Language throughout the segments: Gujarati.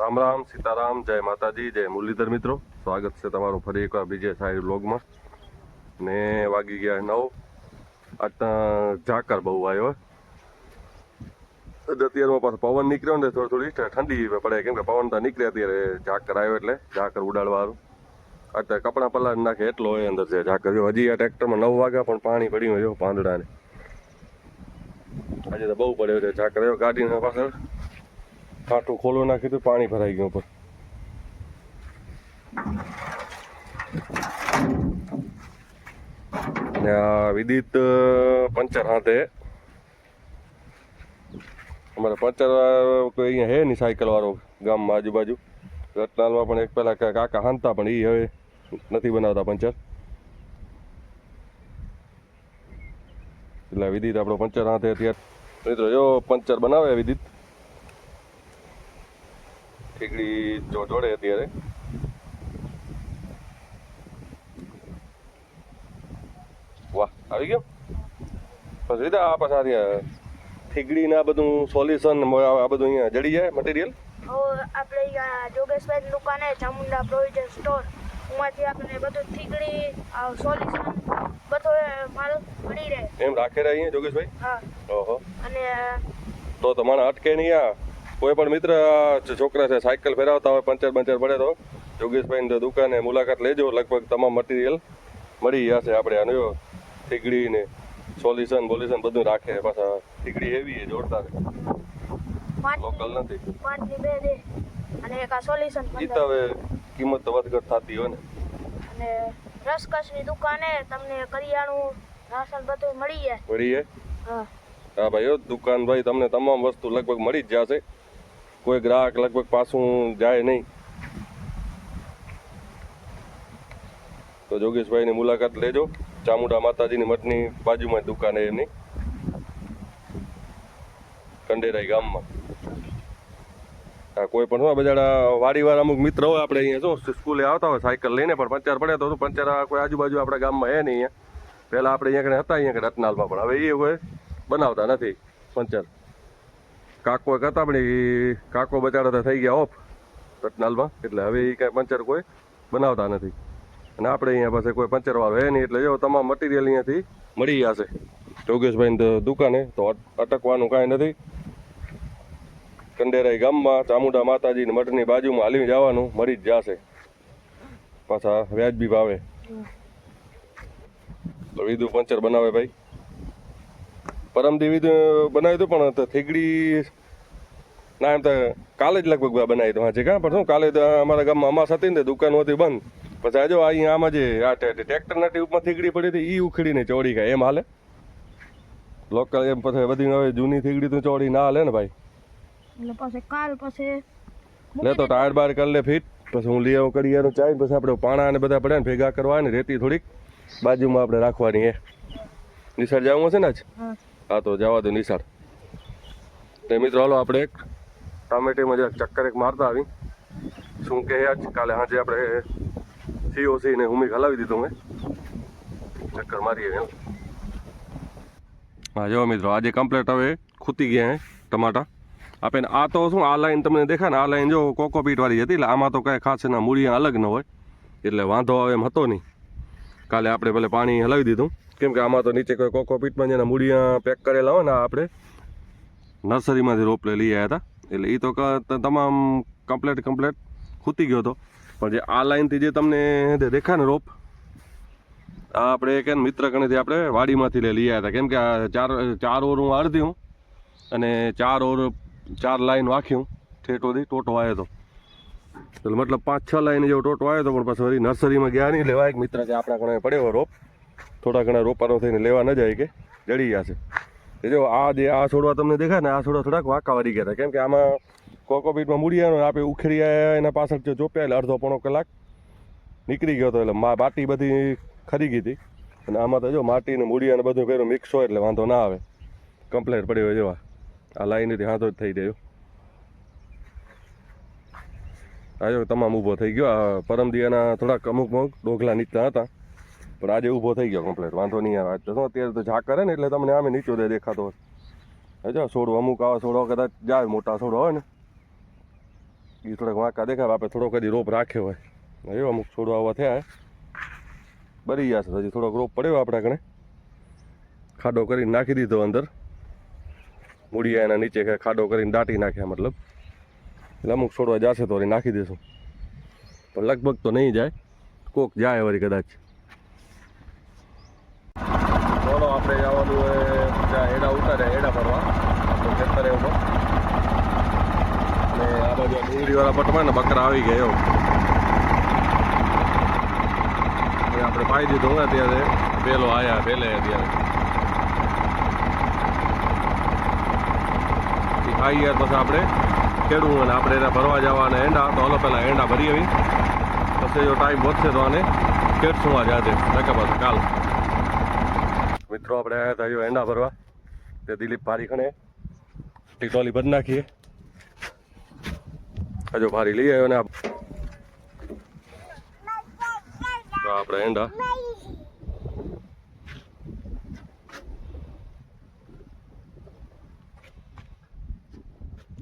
રામ રામ, સીતારામ, જય માતાજી, જય મુરલીધર મિત્રો. સ્વાગત છે તમારું ફરી એકવાર બીજે સાઈડ બ્લોગમાં. ને વાગી ગયા 9. આજના ઝાકર બહુ આવ્યો. અત્યારમાં પાછો પવન નીકળ્યો ને થોડી ઠંડી પડે, કેમ કે પવન તો નીકળે અત્યારે ઝાકર આવ્યો એટલે ઝાકર ઉડાડવાનું. અત્યારે કપડાં પલાળી નાખે એટલો હોય અંદર છે ઝાકર. જો હજી આ ટ્રેક્ટરમાં 9 વાગ્યા પણ પાણી પડ્યું જો પાંદડાને. આજે તો બહુ પડ્યો છે ઝાકર. આવ્યો ગાડીને પાછળ કાંઠું ખોલો નાખ્યું તો પાણી ભરાઈ ગયું ઉપર. ને આ વિદિત પંચર હાથે અમારે પંચર કોઈ અહીંયા હે નહીં સાયકલ વાળો ગામમાં આજુબાજુ. રતનાલમાં પણ એક પેલા કાકા હાંતા પણ એ હવે નથી બનાવતા પંચર. એટલે વિદિત આપણો પંચર હાથે અત્યારે મિત્રો જો પંચર બનાવે વિદિત. ઠીકડી જોડે અત્યારે વાહ આવી ગયો. પછી લીધા આ પાછા ઠીકડી ને આ બધું સોલ્યુશન આ બધું અહીંયા જડી જાય મટીરિયલ. આપણે અહીંયા જોગેશભાઈ દુકાને ચામુંડા પ્રોવિઝન સ્ટોર ઉમાંથી આપણે બધું ઠીકડી સોલ્યુશન બધો માલ મળી રહે. એમ રાખે રહે અહીંયા જોગેશભાઈ? હા. ઓહો. અને તો તમારે અટકે નહીં. આ કોઈ પણ મિત્ર છોકરા છે સાયકલ ફેરવતા હોય પંચર બંચર પડે તો જોગેશભાઈની દુકાને મુલાકાત લેજો. લગભગ તમામ મટીરિયલ મળી જશે આપણે. આનો ઠીકડી ને સોલ્યુશન બોલ્યુશન બધું રાખે. પાછા ઠીકડી એવી જોડતા લોકલ નથી. 5 ની 2 દે અને એક આ સોલ્યુશન ઈ તો હવે કિંમત તો વધઘટ થતી હોય ને. અને રસકસની દુકાને તમને કરિયાણું રાશન બધું મળી જાય. મળી જાય? હા. હા ભાઈ દુકાન ભાઈ તમને તમામ વસ્તુ લગભગ મળી જ જશે. કોઈ ગ્રાહક લગભગ પાછું જાય નહીં. તો જોગેશભાઈની મુલાકાત લેજો. ચામુંડા માતાજીની મઠની બાજુમાં જ દુકાન એમની કંડેરાઈ ગામમાં. હા કોઈ પણ બજાડા વાડીવાર અમુક મિત્ર હોય આપણે અહીંયા જો સ્કૂલે આવતા હોય સાયકલ લઈને પણ પંચર પડે તો પંચર કોઈ આજુબાજુ આપણા ગામમાં હે નહીં. અહીંયા પહેલાં આપણે અહીંયા હતા અહીંયા રતનાલમાં પણ હવે એ કોઈ બનાવતા નથી પંચર. કાકો એક હતા પણ એ કાકો બચાડા થઈ ગયા ઓફ રતનાલમાં, એટલે હવે એ કાંઈ પંચર કોઈ બનાવતા નથી. અને આપણે અહીંયા પાસે કોઈ પંચરવાળો હે નહીં, એટલે જો તમામ મટીરિયલ અહીંયાથી મળી જશે જોગેશભાઈની દુકાને. તો અટકવાનું કાંઈ નથી. કંડેરાઈ ગામમાં ચામુંડા માતાજીની મઠની બાજુમાં હાલી જવાનું, મળી જ જશે. પાછા વ્યાજબી ભાવે. તો વિધુ પંચર બનાવે ભાઈ. પરમદી વિધુ બનાવ્યું હતું પણ થીગડી ના એમ તો કાલે જ લગભગ બનાવી તો હાજે કાં. પણ શું કાલે અમારા ગામમાં અમાસ હતી ને દુકાન હતી બંધ. પછી આજો અહીંયા આમાં જે આ ટ્રેક્ટરના ટ્યુબમાં થીગડી પડી હતી એ ઉખડીને ચોડી ગયા એમ હાલે લોકલ. એમ પછી બધી હવે જૂની થીગડી તો ચોડી ના હાલે ને ભાઈ. એટલે પછી કાલ પછી લે તો ટાયર બાર કરી લે ફિટ. પછી હું લઈ આવું કડિયાનું ચાય. પછી આપણે પાણા ને બધા પડ્યા ને ભેગા કરવા ને રેતી થોડીક બાજુમાં આપણે રાખવાની. એ નિશાળ જવું હશે ને આજ? હા તો જવા દો નિશાળ. તો મિત્રો હાલો આપણે એક ટામેટીમાં જરાક ચક્કર એક મારતા આવી. શું કહે આજ કાલે સાંજે આપણે COC ને હુમી હલાવી દીધું મેં. ચક્કર મારીએ. હા જો મિત્રો આજે કમ્પ્લેટ હવે ખૂતી ગયા હે ટમાટા. આપણે આ તો શું આ લાઈન તમને દેખાય ને આ લાઈન જો કોકોપીટ વાળી હતી. એટલે આમાં તો કાંઈ ખાસ એના મૂળિયા અલગ ન હોય એટલે વાંધો આવે એમ હતો નહીં. કાલે આપણે ભલે પાણી હલાવી દીધું કેમ કે આમાં તો નીચે કોઈ કોકોપીટમાં જેના મૂળિયા પેક કરેલા હોય ને આપણે નર્સરીમાંથી રોપ લઈ આવ્યા હતા. એટલે એ તો તમામ કમ્પ્લેટ ખૂતી ગયો હતો. પણ જે આ લાઈનથી જે તમને દેખાય ને રોપ આ આપણે એક મિત્ર કણેથી આપણે વાડીમાંથી લઈ આવ્યા હતા. કેમ કે આ ચાર ઓર હું અડધી હું અને 4 લાઈન વાખ્યું ઠેઠોથી ટોટો આવ્યો હતો. એટલે મતલબ 5-6 લાઈન જેવો ટોટો આવ્યો હતો. પણ પછી વળી નર્સરીમાં ગયા નહીં લેવા. એક મિત્ર કે આપણા ઘણા પડ્યો રોપ થોડા ઘણા રોપાનો થઈને લેવા ન જાય કે જડી જશે. એ જો આ જે આ છોડવા તમને દેખાય ને આ છોડવા થોડાક વાંકા વળી ગયા હતા. કેમ કે આમાં કોકોપીટમાં મૂળિયાનો આપણે ઉખેડી આવ્યા એના પાછળ જો ચોપ્યા એટલે અડધો પોણો કલાક નીકળી ગયો હતો. એટલે માટી બધી ખરી ગઈ હતી. અને આમાં તો જો માટી ને મૂળિયા ને બધું પહેલું મિક્સ હોય એટલે વાંધો ના આવે. કમ્પ્લેટ પડ્યો જેવા આ લાઈનથી હાથો જ થઈ ગયો. આજે તમામ ઊભો થઈ ગયો. આ પરમદિયાના થોડાક અમુક ડોગલા નીચતા હતા પણ આજે ઊભો થઈ ગયો કમ્પ્લેટ. વાંધો નહીં આવે. તો શું અત્યારે તો ઝાકર કરે ને એટલે તમને આમે નીચો દે દેખાતો હોય. જો છોડો અમુક આવા છોડો કદાચ જાય મોટા છોડો હોય ને એ થોડાક વાંકા દેખાય. આપણે થોડોક હજી રોપ રાખ્યો હોય એવો અમુક છોડવા આવા થયા બરી ગયા છે. હજી થોડોક રોપ પડ્યો આપણા કણે, ખાડો કરીને નાખી દીધો અંદર, મૂળિયા એના નીચે ખાડો કરીને દાટી નાખ્યા મતલબ. એટલે અમુક છોડવા જશે તો વળી નાખી દઈશું, પણ લગભગ તો નહીં જાય, કોક જાય વળી કદાચ. ચાલો આપણે જવાનું હોય ત્યાં એડા ઉતાર્યા, એડા ભરવા આપણું ખેતર એવું. અને આ બાજુ ડુંગળીવાળા પટમાં ને બકરા આવી ગયા એવું આપણે પાઈ દીધું ને ત્યારે પેલો આયા પહેલે ત્યારે ખાઈ ગયા. પછી આપણે ખેડવું અને આપણે એના ભરવા જવાના એંડા, તો હલો પહેલાં એંડા ભરી આવી, પછી જો ટાઈમ વધશે તો આને ખેડશું આજે આજે નકા પાછું કાલ. મિત્રો આપણે આવ્યા હતા જો એંડા ભરવા, તે દિલીપ ભારી ખણે ટીટોલી ભરી નાખીએ. હજુ ભારી લઈ આવ્યો ને તો આપણે એંડા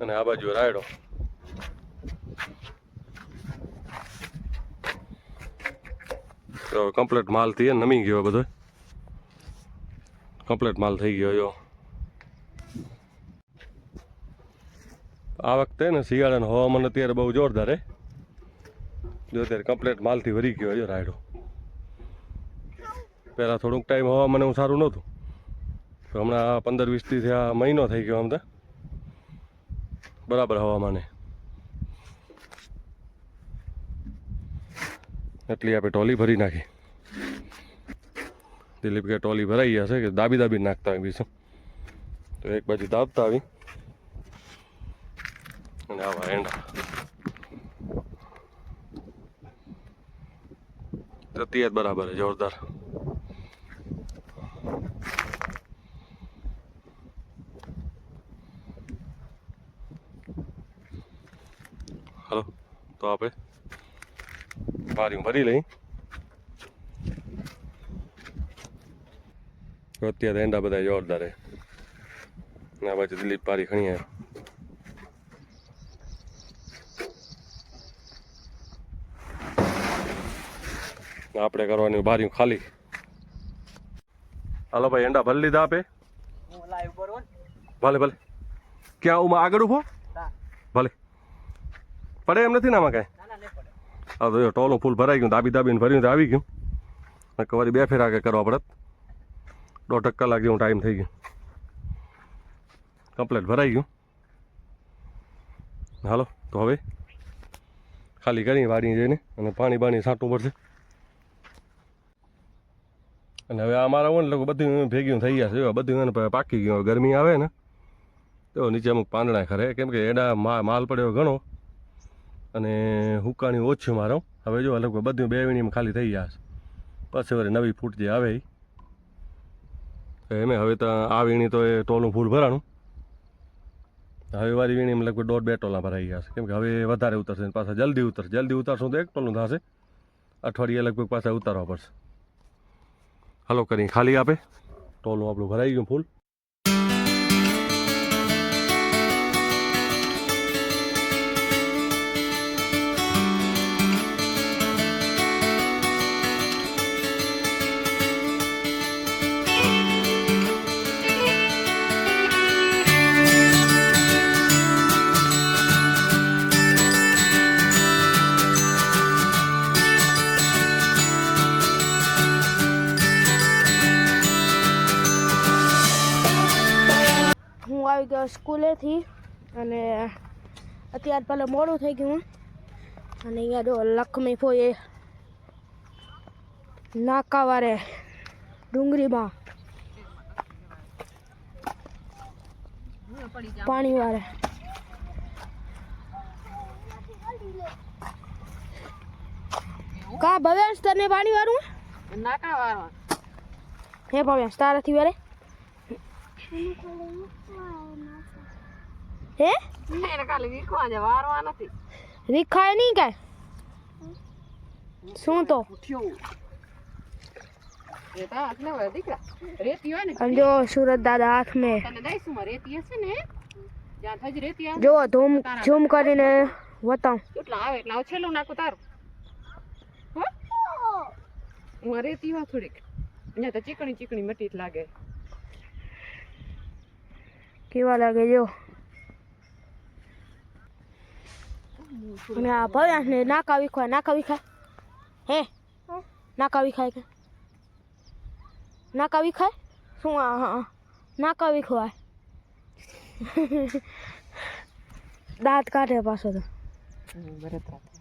અને આ બાજુ રાયડો. તો કમ્પ્લીટ માલ થઈ નમી ગયો, બધો કમ્પ્લીટ માલ થઈ ગયો. જો આ વખતે ને શિયાળાનું હવામાન અત્યારે બહુ જોરદાર હે. જો અત્યારે કમ્પ્લીટ માલથી ભરી ગયો જો રાયડો. પહેલાં થોડુંક ટાઈમ હવામાન એવું સારું નહોતું, તો હમણાં 15-20 થી આ મહિનો થઈ ગયો. આમ તો બરાબર હવામાને એટલી આપણે ટોલી ભરી નાખી. દિલીપ કે ટોલી ભરાઈ જશે કે દાબી દાબી નાખતા આવી બીજું, તો એક બાજુ દાબતા આવી અને આવા એંડા તો તે જ બરાબર જોરદાર. હાલો તો આપણે બારીઓ ભરી લઈ. અત્યારે એંડા બધા જોરદાર હે. ના બાજુ દિલીપ બારી ખણી આવ્યો. આપણે કરવાની બારીઓ ખાલી. હાલો ભાઈ એંડા ભરી લીધા આપે. ભલે ભલે ક્યાં ઉમાં આગળ ઉભો ભલે પડે એમ નથી ને આમાં કાંઈ. હા તો ટોલું ફૂલ ભરાઈ ગયું, દાબી દાબીને ભર્યું તો આવી ગયું. વળી 2 ફેરા કે કરવા પડત, 1.5 કલાક જેવું ટાઈમ થઈ ગયો. કમ્પ્લીટ ભરાઈ ગયું. હાલો તો હવે ખાલી કરી વાડી જઈને અને પાણી બાણી છાંટવું પડશે. અને હવે અમારા હોય ને લોકો બધું ભેગું થઈ ગયા છે, બધું એને પાકી ગયું. ગરમી આવે ને તો નીચે અમુક પાંદડા ખરે, કેમ કે એડા માલ પડ્યો ઘણો અને હુકાણી ઓછું મારો. હવે જો લગભગ બધું 2 વીણીમાં ખાલી થઈ ગયા છે. પછી વળી નવી ફૂટ જે આવે એમે હવે તો આ વીણી તો એ ટોલું ફૂલ ભરાણું. હવે વાળી વીણીમાં લગભગ 1.5-2 ટોલા ભરાઈ ગયા છે, કેમ કે હવે વધારે ઉતરશે પાછા જલ્દી ઉતરશે. જલ્દી ઉતારશું તો 1 ટોલું થશે, અઠવાડિયે લગભગ પાછા ઉતારવા પડશે. હાલો કરી ખાલી આપે, ટોલું આપણું ભરાઈ ગયું ફૂલ. આવી ગયો સ્કૂલેથી અને અત્યારે પહેલાં મોડું થઈ ગયું. અને અહીંયા જો લક્ષ્મી ફોઈએ નાકાવારે ડુંગળીમાં પાણી વારે કા ભવ્યાંશ તને પાણી વારું નાકા વારવા હે ભવ્યાંશ તારાથી વારે હે એને ખાલી વીખવા છે, વારવા નથી. રીખાય નહીં કાંઈ શું તો રેતા હાથ ને વળે દીકરા, રેતી હોય ને જો સુરત દાદા હાથ મેં તને દઈશું, રેતી હશે ને જ્યાં થઈ રેતી આવે જો ધૂમ ઝૂમ કરીને બતાવ કેટલા આવે એટલે છેલ્લું નાખું તારું હો હું રેતી હોય થોડીક અહીંયા તો ચીકણી ચીકણી મટી જ લાગે કેવા લાગે જો અને આ ભવ્યાંશને નાકા વિખાય હે નાકા વિખાય કે નાકા વિખાય શું આ નાકા વિખવાય દાંત કાઢે પાછો તો બરતરા